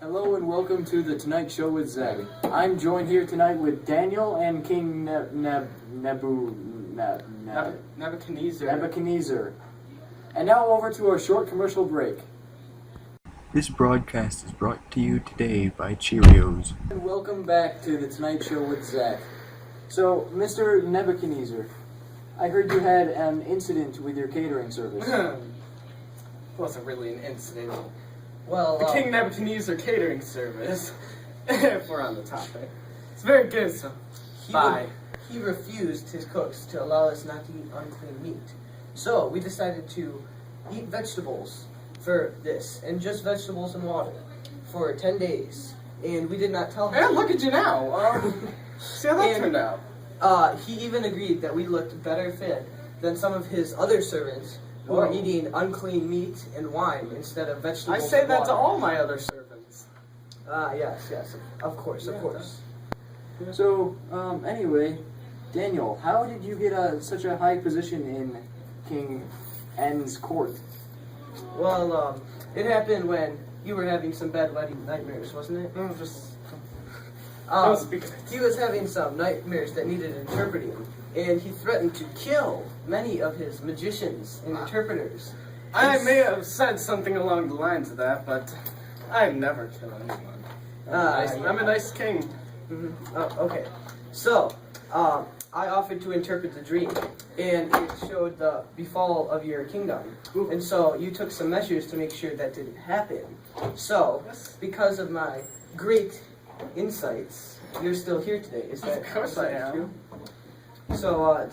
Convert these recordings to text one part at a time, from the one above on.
Hello and welcome to the Tonight Show with Zach. I'm joined here tonight with Daniel and King Nebuchadnezzar. And now over to our short commercial break. This broadcast is brought to you today by Cheerios. And welcome back to the Tonight Show with Zach. So, Mr. Nebuchadnezzar, I heard you had an incident with your catering service. Wasn't really an incident. Well, The King Nebuchadnezzar catering service, if we're on the topic. It's very good, so bye. He refused his cooks to allow us not to eat unclean meat. So we decided to eat vegetables for this, and just vegetables and water, for 10 days. And we did not tell him. And look at you now. See how that turned out. He even agreed that we looked better fed than some of his other servants who were eating unclean meat and wine instead of vegetables. I say and that water. to all my other servants. Yes, of course. So, anyway, Daniel, how did you get such a high position in King N's court? Well, it happened when you were having some bad wedding nightmares, wasn't it? He was having some nightmares that needed interpreting, and he threatened to kill many of his magicians and interpreters. I may have said something along the lines of that, but I never kill anyone. I'm a nice king. Mm-hmm. Okay. So, I offered to interpret the dream, and it showed the befall of your kingdom. Ooh. And so you took some measures to make sure that didn't happen. So, because of my great insights, you're still here today. Is that Of course I am. true? So,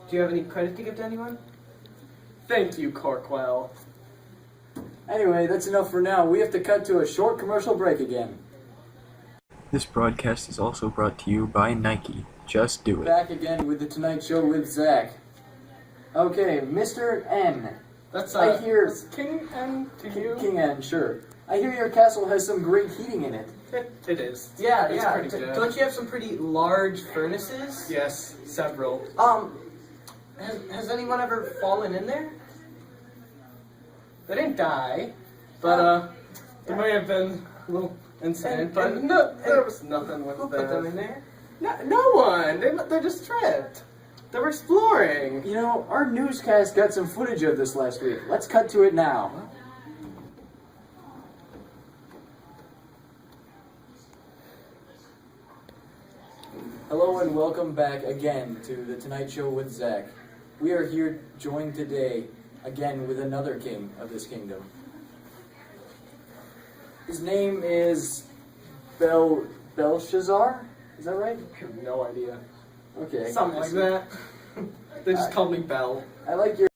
do you have any credit to give to anyone? Thank you, Corkwell. Anyway, that's enough for now. We have to cut to a short commercial break again. This broadcast is also brought to you by Nike. Just do it. Back again with the Tonight Show with Zach. Okay, Mr. N. That's I hear King N to you. King N, sure. I hear your castle has some great heating in it. It is. Yeah. It's pretty good. Don't you have some pretty large furnaces? Yes, several. Has anyone ever fallen in there? They didn't die, but there may have been a little incident. But no, there was nothing with Who that. put them in there? No one. They just tripped. They were exploring. You know, our newscast got some footage of this last week. Let's cut to it now. Hello and welcome back again to the Tonight Show with Zach. We are here joined today again with another king of this kingdom. His name is Belshazzar? Is that right? I have no idea. Okay. Something like that. They just called me Belle. I like your